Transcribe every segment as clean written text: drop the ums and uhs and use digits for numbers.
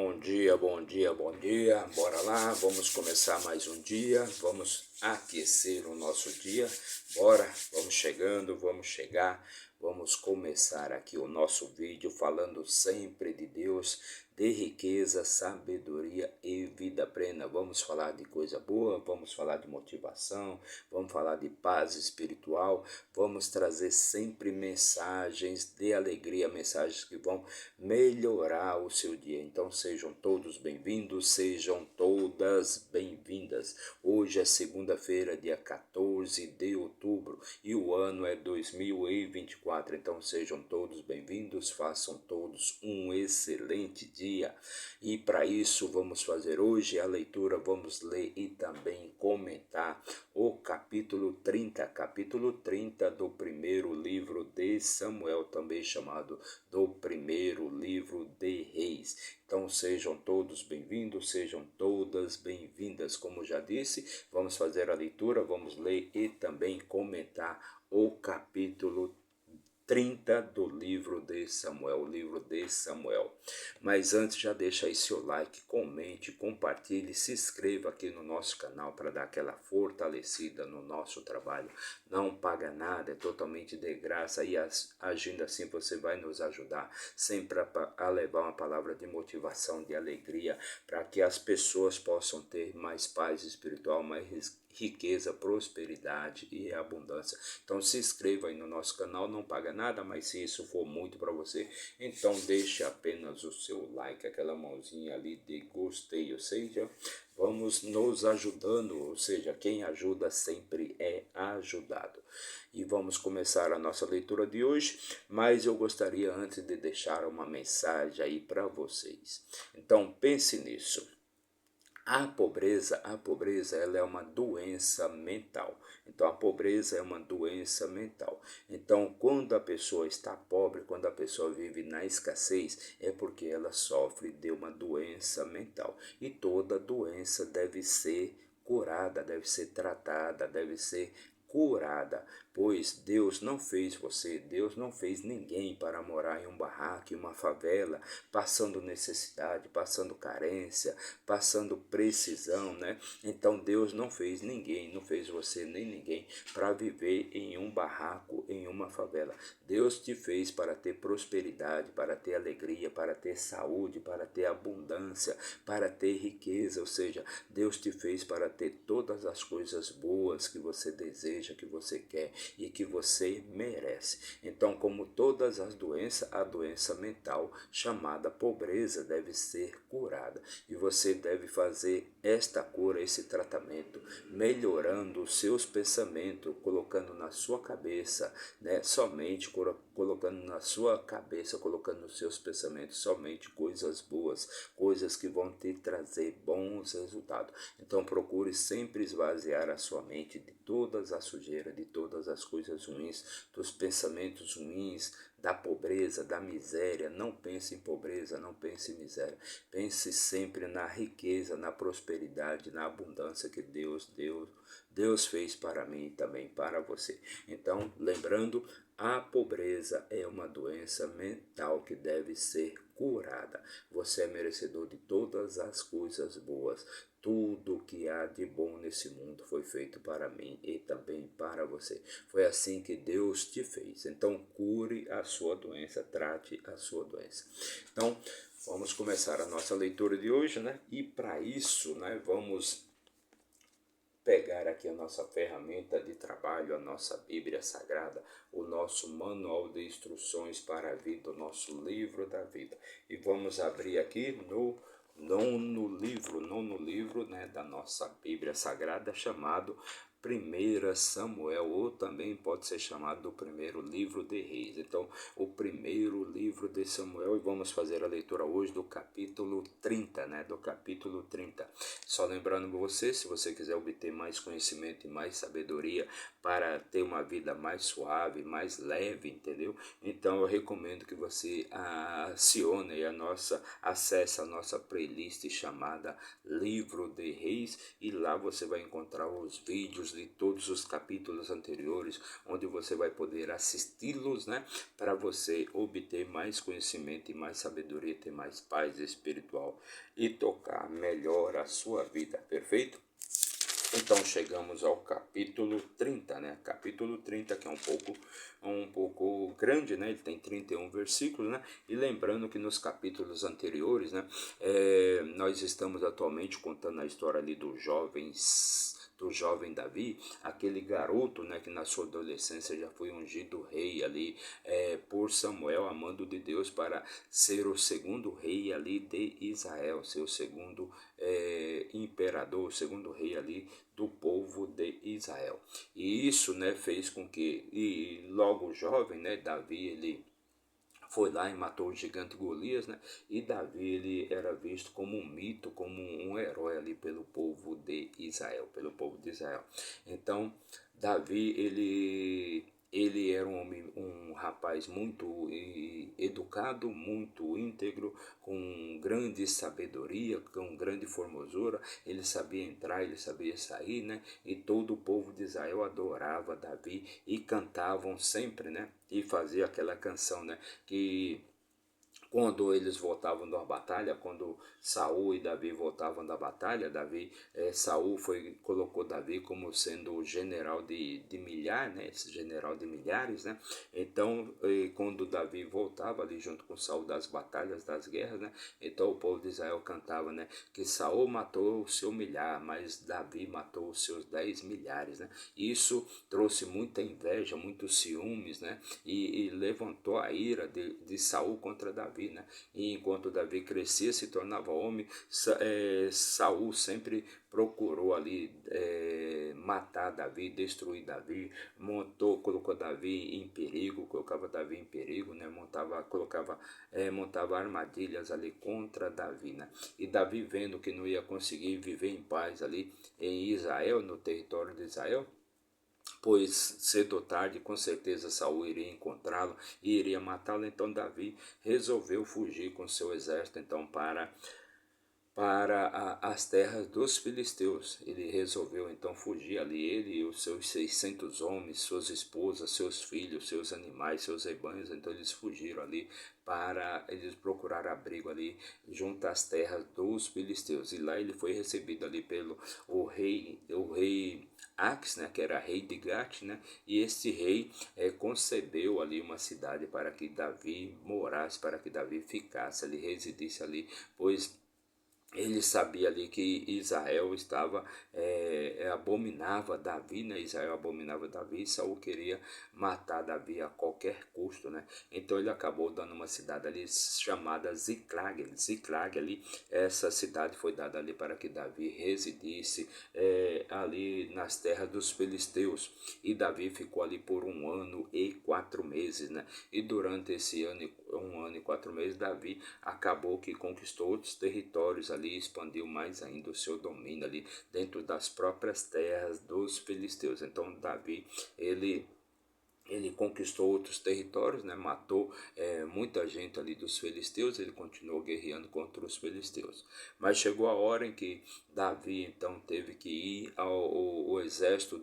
Bom dia, bom dia, bom dia. Bora lá, vamos começar mais um dia, vamos aquecer o nosso dia. Bora, vamos chegando, vamos chegar, vamos começar aqui o nosso vídeo falando sempre de Deus, de riqueza, sabedoria e vida plena. Vamos falar de coisa boa, vamos falar de motivação, vamos falar de paz espiritual, vamos trazer sempre mensagens de alegria, mensagens que vão melhorar o seu dia. Então sejam todos bem-vindos, sejam todas bem-vindas. Hoje é segunda-feira, dia 14 de outubro e o ano é 2024. Então sejam todos bem-vindos, façam todos um excelente dia. E para isso vamos fazer hoje a leitura, vamos ler e também comentar o capítulo 30 do primeiro livro de Samuel, também chamado do primeiro livro de Reis. Então sejam todos bem-vindos, sejam todas bem-vindas. Como já disse, vamos fazer a leitura, vamos ler e também comentar o capítulo 30 do livro de Samuel, o livro de Samuel. Mas antes, já deixa aí seu like, comente, compartilhe, se inscreva aqui no nosso canal para dar aquela fortalecida no nosso trabalho. Não paga nada, é totalmente de graça e agindo assim você vai nos ajudar sempre a levar uma palavra de motivação, de alegria, para que as pessoas possam ter mais paz espiritual, mais riqueza, prosperidade e abundância. Então se inscreva aí no nosso canal, não paga nada, mas se isso for muito para você, então deixe apenas o seu like, aquela mãozinha ali de gostei, ou seja, vamos nos ajudando, ou seja, quem ajuda sempre é ajudado. E vamos começar a nossa leitura de hoje, mas eu gostaria antes de deixar uma mensagem aí para vocês. Então pense nisso. A pobreza ela é uma doença mental. Então a pobreza é uma doença mental. Então quando a pessoa está pobre, quando a pessoa vive na escassez, é porque ela sofre de uma doença mental. E toda doença deve ser curada, deve ser tratada, deve ser curada, pois Deus não fez você, Deus não fez ninguém para morar em um barraco, em uma favela, passando necessidade, passando carência, passando precisão, né? Então Deus não fez ninguém, não fez você nem ninguém para viver em um barraco, em uma favela. Deus te fez para ter prosperidade, para ter alegria, para ter saúde, para ter abundância, para ter riqueza, ou seja, Deus te fez para ter todas as coisas boas que você deseja, que você quer e que você merece. Então, como todas as doenças, a doença mental chamada pobreza deve ser curada e você deve fazer esta cura, esse tratamento, melhorando os seus pensamentos, colocando na sua cabeça, né, somente colocando na sua cabeça, colocando nos seus pensamentos somente coisas boas, coisas que vão te trazer bons resultados. Então procure sempre esvaziar a sua mente de todas as sujeiras, de todas as coisas ruins, dos pensamentos ruins, da pobreza, da miséria. Não pense em pobreza, não pense em miséria. Pense sempre na riqueza, na prosperidade, na abundância que Deus fez para mim e também para você. Então, lembrando, a pobreza é uma doença mental que deve ser curada. Você é merecedor de todas as coisas boas. Tudo que há de bom nesse mundo foi feito para mim e também para você. Foi assim que Deus te fez. Então cure a sua doença, trate a sua doença. Então vamos começar a nossa leitura de hoje, né? E para isso, né, vamos pegar aqui a nossa ferramenta de trabalho, a nossa Bíblia Sagrada, o nosso manual de instruções para a vida, o nosso livro da vida. E vamos abrir aqui no nono livro, né, da nossa Bíblia Sagrada, chamado 1 Samuel, ou também pode ser chamado do primeiro livro de Reis. Então, o primeiro livro de Samuel, e vamos fazer a leitura hoje do capítulo 30, né? Do capítulo 30. Só lembrando você, se você quiser obter mais conhecimento e mais sabedoria para ter uma vida mais suave, mais leve, entendeu? Então, eu recomendo que você acesse a nossa playlist chamada Livro de Reis, e lá você vai encontrar os vídeos li todos os capítulos anteriores, onde você vai poder assisti-los, né, para você obter mais conhecimento e mais sabedoria, ter mais paz espiritual e tocar melhor a sua vida, perfeito? Então chegamos ao capítulo 30, né? Capítulo 30, que é um pouco grande, né? Ele tem 31 versículos, né? E lembrando que nos capítulos anteriores, né, nós estamos atualmente contando a história ali do jovem Davi, aquele garoto, né, que na sua adolescência já foi ungido rei ali por Samuel, a mando de Deus, para ser o segundo rei ali de Israel, ser o segundo imperador, o segundo rei ali do povo de Israel. E isso, né, fez com que, e logo jovem, né, Davi, ele foi lá e matou o gigante Golias, né? E Davi, ele era visto como um mito, como um herói ali pelo povo de Israel, pelo povo de Israel. Então, Davi, ele era um rapaz muito educado, muito íntegro, com grande sabedoria, com grande formosura. Ele sabia entrar, ele sabia sair, né? E todo o povo de Israel adorava Davi e cantavam sempre, né? E fazia aquela canção, né, que quando eles voltavam da batalha, quando Saul e Davi voltavam da batalha, Saul colocou Davi como sendo o general de milhares, né, esse general de milhares, né? Então, quando Davi voltava ali junto com Saul das batalhas, das guerras, né? Então o povo de Israel cantava, né, que Saul matou o seu milhar, mas Davi matou os seus 10 milhares, né? Isso trouxe muita inveja, muitos ciúmes, né? E levantou a ira de Saul contra Davi, né? E enquanto Davi crescia, se tornava homem, Saul sempre procurou ali matar Davi, destruir Davi, colocou Davi em perigo, colocava Davi em perigo, né? Montava armadilhas ali contra Davi, né? E Davi, vendo que não ia conseguir viver em paz ali em Israel, no território de Israel, pois cedo ou tarde, com certeza, Saul iria encontrá-lo e iria matá-lo. Então Davi resolveu fugir com seu exército então para as terras dos filisteus. Ele resolveu então fugir ali, ele e os seus 600 homens, suas esposas, seus filhos, seus animais, seus rebanhos. Então eles fugiram ali para eles procurar abrigo ali junto às terras dos filisteus. E lá ele foi recebido ali pelo o rei Ax, né, que era rei de Gat, né, e este rei concedeu ali uma cidade para que Davi morasse, para que Davi ficasse ali, residisse ali, pois ele sabia ali que Israel abominava Davi, né? Israel abominava Davi, e Saul queria matar Davi a qualquer custo, né? Então ele acabou dando uma cidade ali chamada Ziklag. Ziklag ali, essa cidade foi dada ali para que Davi residisse ali nas terras dos filisteus. E Davi ficou ali por 1 ano e 4 meses, né? E durante esse ano, 1 ano e 4 meses, Davi acabou que conquistou outros territórios ali, expandiu mais ainda o seu domínio ali dentro das próprias terras dos filisteus. Então Davi, ele conquistou outros territórios, né? Matou muita gente ali dos filisteus. Ele continuou guerreando contra os filisteus. Mas chegou a hora em que Davi então teve que ir ao exército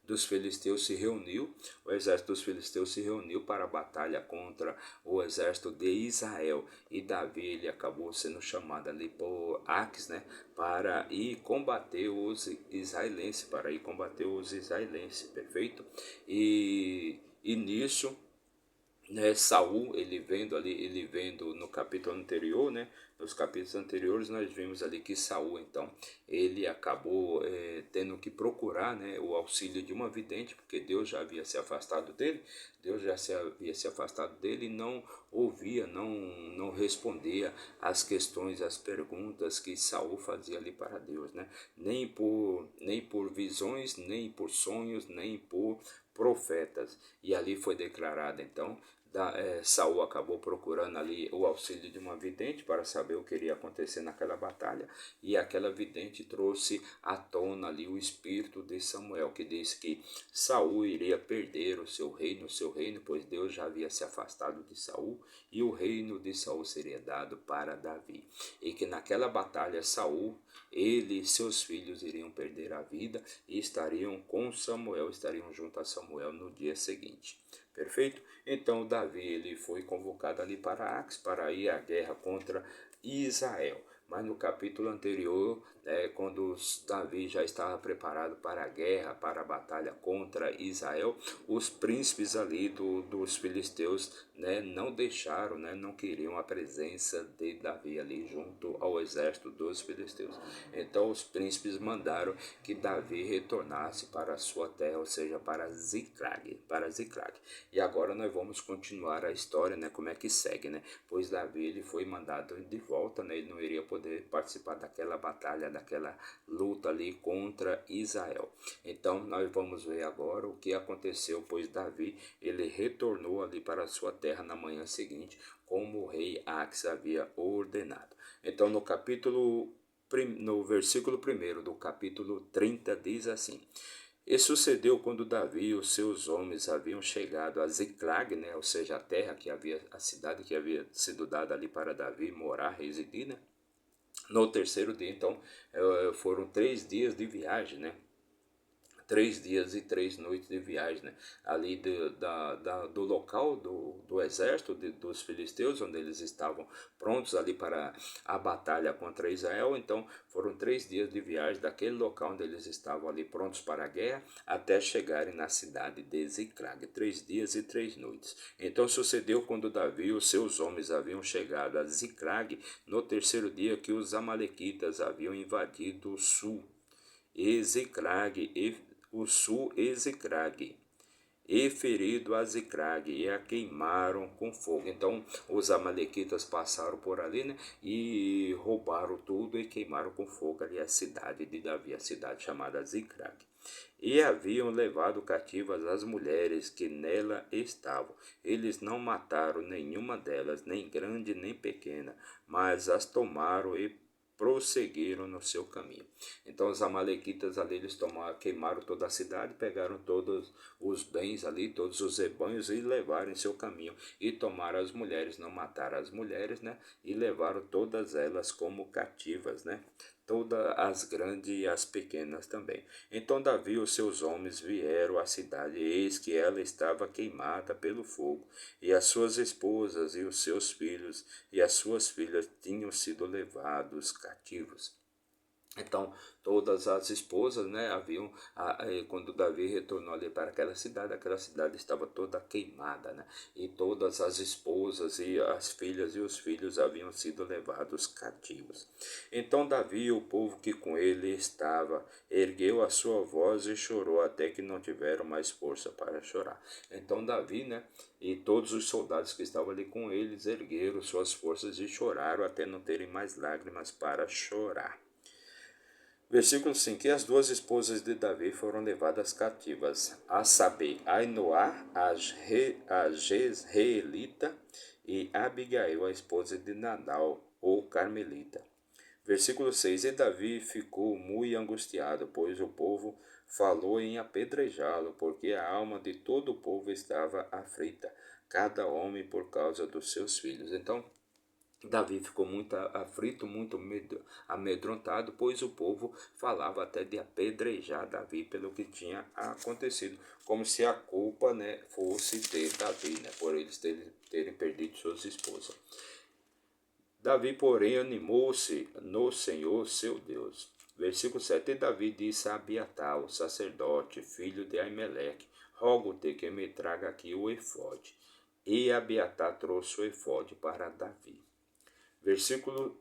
dos filisteus se reuniu, o exército dos filisteus se reuniu para a batalha contra o exército de Israel, e Davi, ele acabou sendo chamado ali por Aques, né, para ir combater os israelenses, perfeito? E nisso, né, Saul, ele vendo no capítulo anterior, né, nos capítulos anteriores nós vimos ali que Saul, então, ele acabou tendo que procurar, né, o auxílio de uma vidente, porque Deus já havia se afastado dele, e não ouvia, não respondia às questões, às perguntas que Saul fazia ali para Deus, né, nem por visões, nem por sonhos, nem por profetas. E ali foi declarado então Saul acabou procurando ali o auxílio de uma vidente para saber o que iria acontecer naquela batalha, e aquela vidente trouxe à tona ali o espírito de Samuel, que disse que Saul iria perder o seu reino, pois Deus já havia se afastado de Saul, e o reino de Saul seria dado para Davi, e que naquela batalha Saul, ele e seus filhos iriam perder a vida e estariam com Samuel, estariam junto a Samuel no dia seguinte. Perfeito? Então Davi ele foi convocado ali para Ax para ir à guerra contra Israel. Mas no capítulo anterior, quando Davi já estava preparado para a guerra, para a batalha contra Israel, os príncipes ali dos filisteus, não deixaram, não queriam a presença de Davi ali junto ao exército dos filisteus. Então os príncipes mandaram que Davi retornasse para a sua terra, ou seja, para Ziclag. E agora nós vamos continuar a história, como é que segue, Pois Davi ele foi mandado de volta, ele não iria poder participar daquela batalha, daquela luta ali contra Israel. Então nós vamos ver agora o que aconteceu, pois Davi ele retornou ali para a sua terra na manhã seguinte, como o rei Ax havia ordenado. Então no versículo 1 do capítulo 30 diz assim: E sucedeu quando Davi e os seus homens haviam chegado a Ziclag, ou seja, a cidade que havia sido dada ali para Davi morar, residir, No terceiro dia, então, foram 3 dias de viagem, 3 dias e 3 noites de viagem, ali do local do exército dos filisteus, onde eles estavam prontos ali para a batalha contra Israel. Então foram 3 dias de viagem daquele local onde eles estavam ali prontos para a guerra, até chegarem na cidade de Ziclag, 3 dias e 3 noites. Então sucedeu quando Davi e os seus homens haviam chegado a Ziclag, no terceiro dia, que os amalequitas haviam invadido o sul e Ziclag, e ferido a Ziclag, e a queimaram com fogo. Então os amalequitas passaram por ali, e roubaram tudo e queimaram com fogo ali a cidade de Davi, a cidade chamada Ziclag. E haviam levado cativas as mulheres que nela estavam. Eles não mataram nenhuma delas, nem grande nem pequena, mas as tomaram e prosseguiram no seu caminho. Então os amalequitas ali, eles queimaram toda a cidade, pegaram todos os bens ali, todos os rebanhos, e levaram em seu caminho, e tomaram as mulheres, não mataram as mulheres, e levaram todas elas como cativas, todas as grandes e as pequenas também. Então Davi e os seus homens vieram à cidade, e eis que ela estava queimada pelo fogo, e as suas esposas e os seus filhos e as suas filhas tinham sido levados cativos. Então todas as esposas, haviam, quando Davi retornou ali para aquela cidade estava toda queimada, e todas as esposas e as filhas e os filhos haviam sido levados cativos. Então Davi e o povo que com ele estava ergueu a sua voz e chorou até que não tiveram mais força para chorar. Então Davi, e todos os soldados que estavam ali com eles ergueram suas forças e choraram até não terem mais lágrimas para chorar. Versículo 5: E as duas esposas de Davi foram levadas cativas, a saber, Ainoá, a Jezreelita, e Abigail, a esposa de Nadal, ou Carmelita. Versículo 6: E Davi ficou muito angustiado, pois o povo falou em apedrejá-lo, porque a alma de todo o povo estava aflita, cada homem por causa dos seus filhos. Então Davi ficou muito aflito, muito amedrontado, pois o povo falava até de apedrejar Davi pelo que tinha acontecido, como se a culpa, fosse de Davi, por eles terem perdido suas esposas. Davi, porém, animou-se no Senhor seu Deus. Versículo 7: E Davi disse a Abiatar, o sacerdote, filho de Aimeleque: Rogo-te que me traga aqui o efode. E Abiatar trouxe o efode para Davi. Versículo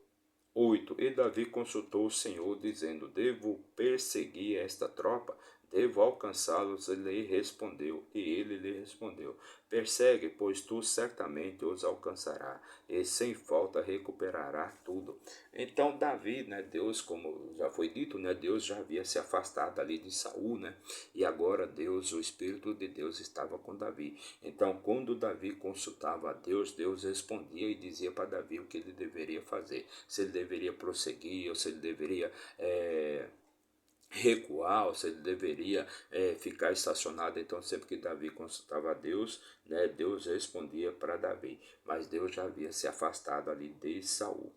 8: E Davi consultou o Senhor, dizendo: Devo perseguir esta tropa? devo alcançá-los, e ele lhe respondeu, persegue, pois tu certamente os alcançará, e sem falta recuperará tudo. Então Davi, né, Deus, como já foi dito, né, Deus já havia se afastado ali de Saul, né, e agora Deus, o Espírito de Deus estava com Davi. Então quando Davi consultava a Deus, Deus respondia e dizia para Davi o que ele deveria fazer, se ele deveria prosseguir, ou se ele deveria recuar, ou se ele deveria ficar estacionado. Então sempre que Davi consultava a Deus, né, Deus respondia para Davi, mas Deus já havia se afastado ali de Saul.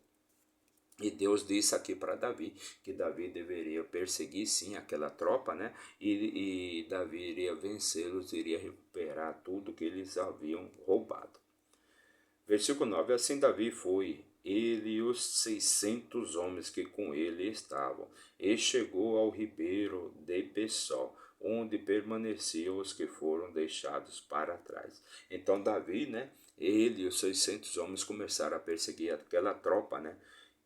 E Deus disse aqui para Davi que Davi deveria perseguir sim aquela tropa, né? E Davi iria vencê-los, iria recuperar tudo que eles haviam roubado. Versículo 9: Assim Davi foi, ele e os 600 homens que com ele estavam, e chegou ao ribeiro de Bessó, onde permaneciam os que foram deixados para trás. Então Davi, né, ele e os 600 homens começaram a perseguir aquela tropa, né?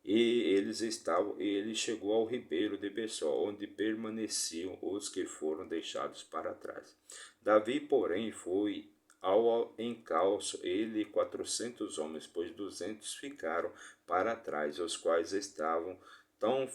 Ele chegou ao ribeiro de Bessó, onde permaneciam os que foram deixados para trás. Davi, porém, foi ao encalço, ele e 400 homens, pois 200 ficaram para trás, os quais estavam tão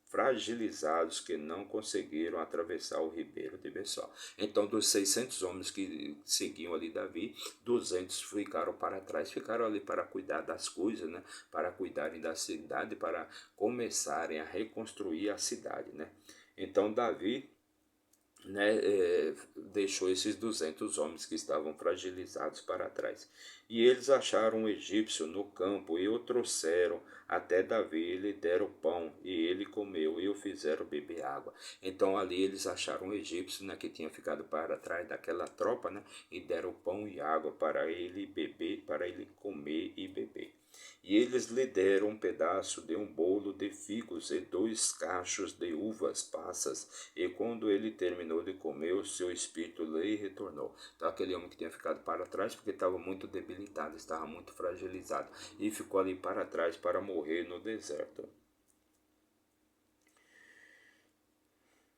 fragilizados que não conseguiram atravessar o ribeiro de Bessó. Então, dos 600 homens que seguiam ali Davi, 200 ficaram para trás, ficaram ali para cuidar das coisas, né? Para cuidarem da cidade, para começarem a reconstruir a cidade, né? Então, Davi, né, deixou esses 200 homens que estavam fragilizados para trás. E eles acharam um egípcio no campo e o trouxeram até Davi, e lhe deram pão, e ele comeu, e o fizeram beber água. Então ali eles acharam um egípcio, né, que tinha ficado para trás daquela tropa, né, e deram pão e água para ele beber, para ele comer e beber. E eles lhe deram um pedaço de um bolo de figos e 2 cachos de uvas passas. E quando ele terminou de comer, o seu espírito lhe retornou. Então aquele homem que tinha ficado para trás, porque estava muito debilitado, estava muito fragilizado, e ficou ali para trás para morrer no deserto.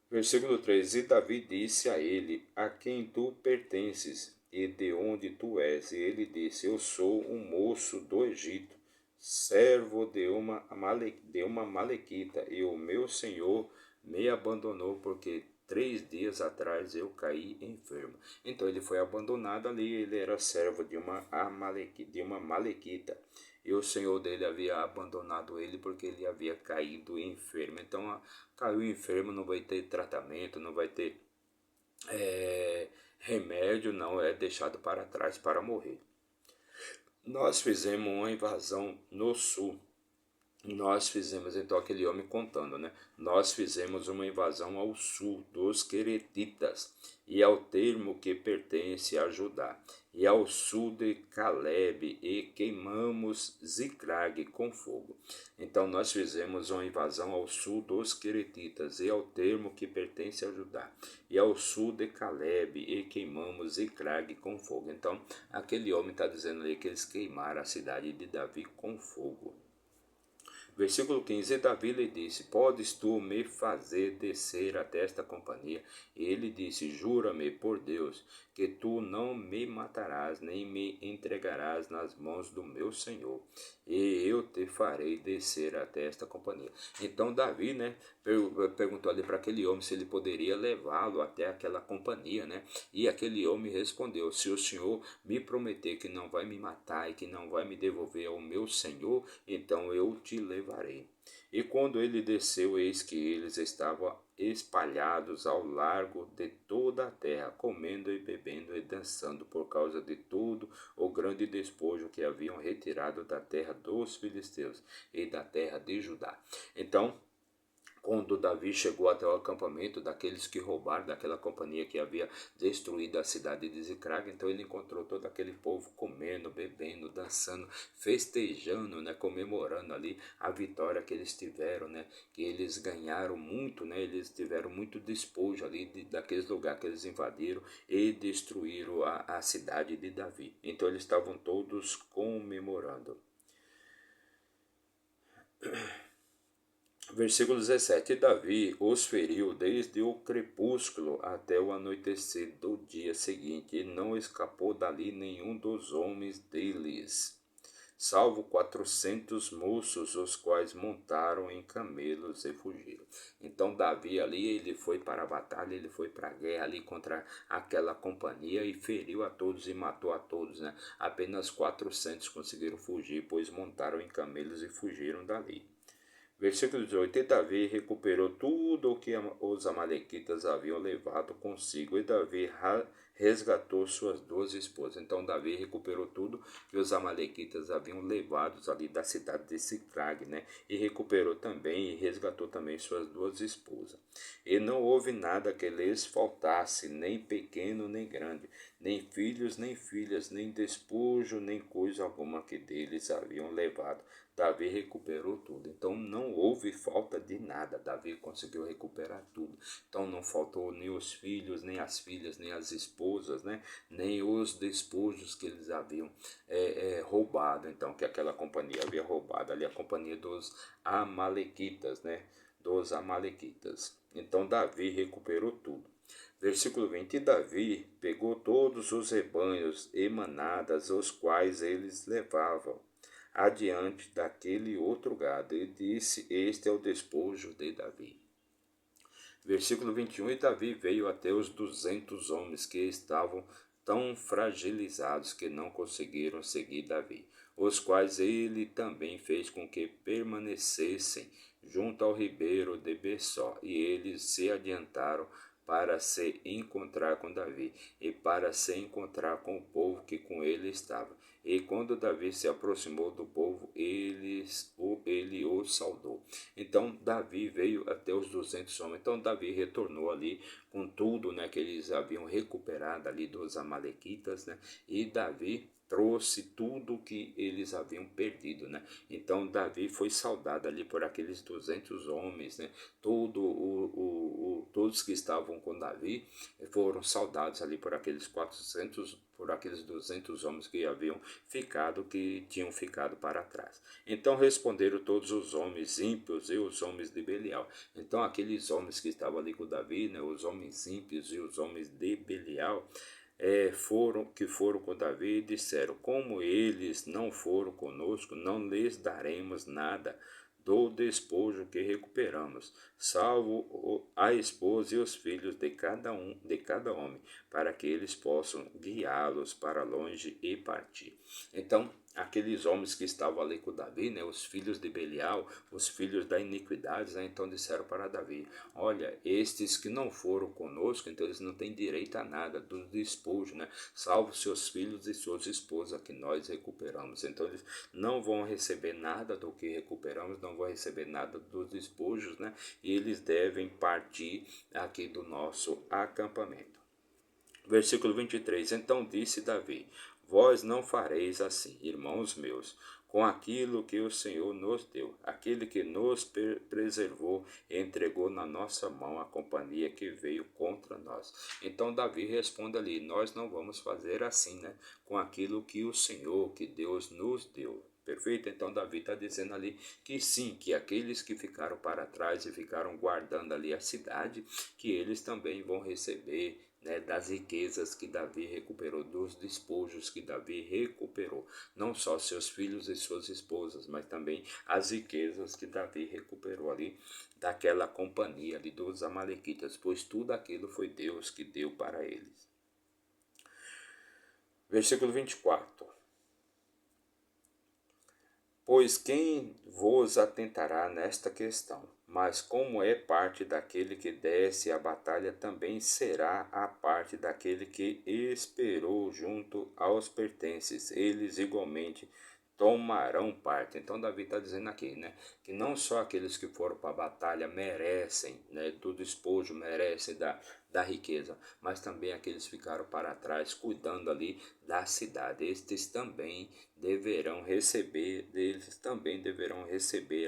Versículo 3: E Davi disse a ele, a quem tu pertences e de onde tu és? E ele disse, eu sou um moço do Egito, servo de uma malequita, e o meu senhor me abandonou porque 3 dias atrás eu caí enfermo. Então ele foi abandonado ali, ele era servo de uma malequita. E o senhor dele havia abandonado ele porque ele havia caído enfermo. Então, caiu enfermo, não vai ter tratamento, não vai ter remédio, não, é deixado para trás para morrer. Nós fizemos uma invasão no sul. Nós fizemos, então aquele homem contando, né? Nós fizemos uma invasão ao sul dos Queretitas e ao termo que pertence a Judá, e ao sul de Caleb, e queimamos Ziclag com fogo. Então nós fizemos uma invasão ao sul dos Queretitas e ao termo que pertence a Judá, e ao sul de Caleb, e queimamos Ziclag com fogo. Então aquele homem está dizendo ali que eles queimaram a cidade de Davi com fogo. Versículo 15: E Davi lhe disse, podes tu me fazer descer até esta companhia? E ele disse, jura-me por Deus, que tu não me matarás, nem me entregarás nas mãos do meu senhor, e eu te farei descer até esta companhia. Então Davi, né, perguntou ali para aquele homem se ele poderia levá-lo até aquela companhia, né? E aquele homem respondeu, se o senhor me prometer que não vai me matar e que não vai me devolver ao meu senhor, então eu te levarei. E quando ele desceu, eis que eles estavam espalhados ao largo de toda a terra, comendo e bebendo e dançando, por causa de todo o grande despojo que haviam retirado da terra dos filisteus e da terra de Judá. Então, quando Davi chegou até o acampamento daqueles que roubaram daquela companhia que havia destruído a cidade de Ziclag, então ele encontrou todo aquele povo comendo, bebendo, dançando, festejando, né, comemorando ali a vitória que eles tiveram, né, que eles ganharam muito, né, eles tiveram muito despojo ali daqueles lugares que eles invadiram e destruíram a cidade de Davi. Então eles estavam todos comemorando. Versículo 17: E Davi os feriu desde o crepúsculo até o anoitecer do dia seguinte, e não escapou dali nenhum dos homens deles, salvo 400 moços, os quais montaram em camelos e fugiram. Então Davi ali, ele foi para a batalha, ele foi para a guerra ali contra aquela companhia e feriu a todos e matou a todos, né? Apenas 400 conseguiram fugir, pois montaram em camelos e fugiram dali. Versículo 18: E Davi recuperou tudo o que os amalequitas haviam levado consigo, e Davi resgatou suas 12 esposas. Então Davi recuperou tudo que os amalequitas haviam levado ali da cidade de Siclag, né? E recuperou também e resgatou também suas 12 esposas. E não houve nada que lhes faltasse, nem pequeno nem grande, nem filhos nem filhas, nem despojo, nem coisa alguma que deles haviam levado. Davi recuperou tudo. Então não houve falta de nada. Davi conseguiu recuperar tudo. Então não faltou nem os filhos, nem as filhas, nem as esposas, né? Nem os despojos que eles haviam roubado. Então que aquela companhia havia roubado ali, a companhia dos amalequitas, né? Dos amalequitas. Então Davi recuperou tudo. Versículo 20: E Davi pegou todos os rebanhos e manadas, os quais eles levavam adiante daquele outro gado, e disse: Este é o despojo de Davi. Versículo 21: E Davi veio até os 200 homens que estavam tão fragilizados que não conseguiram seguir Davi, os quais ele também fez com que permanecessem junto ao ribeiro de Bessó, e eles se adiantaram para se encontrar com Davi e para se encontrar com o povo que com ele estava. E quando Davi se aproximou do povo, ele o saudou. Então Davi veio até os 200 homens. Então Davi retornou ali com tudo, né, que eles haviam recuperado ali dos amalequitas, né? E Davi trouxe tudo que eles haviam perdido, né? Então Davi foi saudado ali por aqueles 200 homens, né? Todos que estavam com Davi foram saudados ali por aqueles 400, por aqueles 200 homens que tinham ficado para trás. Então responderam todos os homens ímpios e os homens de Belial. Então aqueles homens que estavam ali com Davi, né? Os homens ímpios e os homens de Belial, foram com Davi e disseram: Como eles não foram conosco, não lhes daremos nada do despojo que recuperamos, salvo a esposa e os filhos de cada homem, para que eles possam guiá-los para longe e partir. Então aqueles homens que estavam ali com Davi, né, os filhos de Belial, os filhos da iniquidade, né, então disseram para Davi: Olha, estes que não foram conosco, então eles não têm direito a nada do despojo, né, salvo seus filhos e suas esposas que nós recuperamos. Então eles não vão receber nada do que recuperamos, não vão receber nada dos despojos, né, e eles devem partir aqui do nosso acampamento. Versículo 23: Então disse Davi: Vós não fareis assim, irmãos meus, com aquilo que o Senhor nos deu, aquele que nos preservou e entregou na nossa mão a companhia que veio contra nós. Então Davi responde ali: Nós não vamos fazer assim, né? Com aquilo que o Senhor, que Deus nos deu. Perfeito? Então Davi está dizendo ali que sim, que aqueles que ficaram para trás e ficaram guardando ali a cidade, que eles também vão receber, né, das riquezas que Davi recuperou, dos despojos que Davi recuperou, não só seus filhos e suas esposas, mas também as riquezas que Davi recuperou ali daquela companhia ali dos amalequitas, pois tudo aquilo foi Deus que deu para eles. Versículo 24: Pois quem vos atentará nesta questão? Mas como é parte daquele que desce à batalha, também será a parte daquele que esperou junto aos pertences. Eles igualmente tomarão parte. Então Davi está dizendo aqui, né, que não só aqueles que foram para a batalha merecem, né, do despojo, merecem da riqueza, mas também aqueles que ficaram para trás cuidando ali da cidade. Eles também deverão receber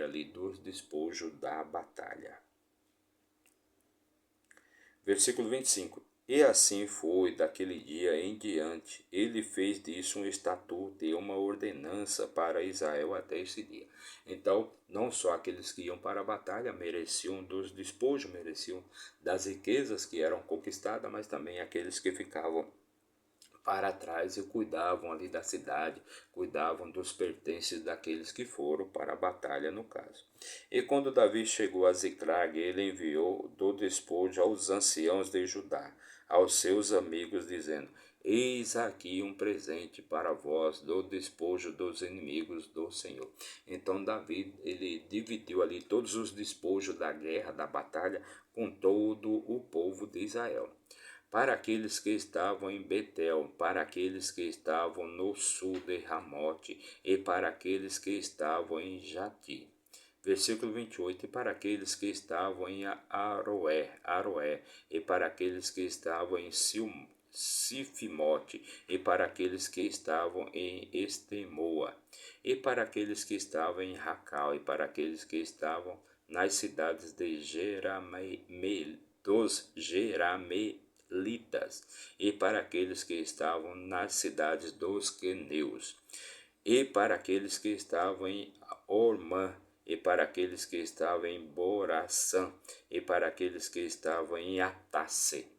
ali dos despojos da batalha. Versículo 25: E assim foi daquele dia em diante. Ele fez disso um estatuto e uma ordenança para Israel até esse dia. Então, não só aqueles que iam para a batalha mereciam dos despojos, mereciam das riquezas que eram conquistadas, mas também aqueles que ficavam para trás e cuidavam ali da cidade, cuidavam dos pertences daqueles que foram para a batalha, no caso. E quando Davi chegou a Ziclag, ele enviou do despojo aos anciãos de Judá, aos seus amigos, dizendo: Eis aqui um presente para vós do despojo dos inimigos do Senhor. Então Davi, ele dividiu ali todos os despojos da guerra, da batalha, com todo o povo de Israel, para aqueles que estavam em Betel, para aqueles que estavam no sul de Ramote e para aqueles que estavam em Jati. Versículo 28, e para aqueles que estavam em Aroé, e para aqueles que estavam em Sifimote, e para aqueles que estavam em Estemoa, e para aqueles que estavam em Racal, e para aqueles que estavam nas cidades de Jeramelitas, e para aqueles que estavam nas cidades dos queneus, e para aqueles que estavam em Ormã, e para aqueles que estavam em Boraçã, e para aqueles que estavam em Atasse.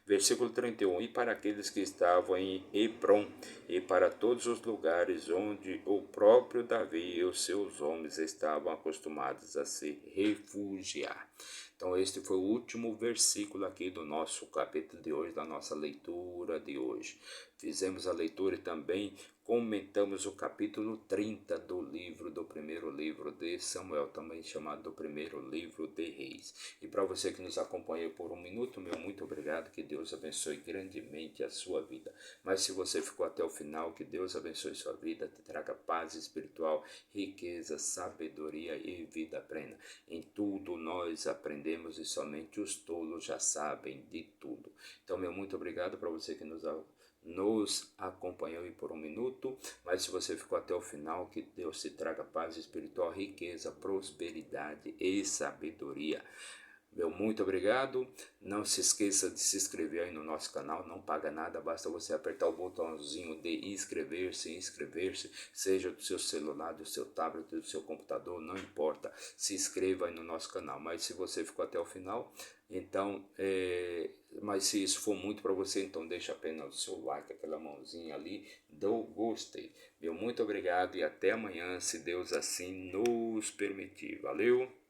Versículo 31, e para aqueles que estavam em Hebron, e para todos os lugares onde o próprio Davi e os seus homens estavam acostumados a se refugiar. Então este foi o último versículo aqui do nosso capítulo de hoje, da nossa leitura de hoje. Fizemos a leitura e também comentamos o capítulo 30 do primeiro livro de Samuel, também chamado do primeiro livro de Reis. E para você que nos acompanhou por um minuto, meu muito obrigado, que Deus abençoe grandemente a sua vida. Mas se você ficou até o final, que Deus abençoe sua vida, te traga paz espiritual, riqueza, sabedoria e vida plena. Em tudo nós aprendemos e somente os tolos já sabem de tudo. Então, meu muito obrigado para você que nos acompanhou aí por um minuto, mas se você ficou até o final, que Deus te traga paz espiritual, riqueza, prosperidade e sabedoria. Meu muito obrigado. Não se esqueça de se inscrever aí no nosso canal, não paga nada, basta você apertar o botãozinho de inscrever-se, seja do seu celular, do seu tablet, do seu computador, não importa, se inscreva aí no nosso canal. Mas se você ficou até o final, então, mas se isso for muito para você, então deixa apenas o seu like, aquela mãozinha ali do gostei. Meu muito obrigado e até amanhã, se Deus assim nos permitir. Valeu!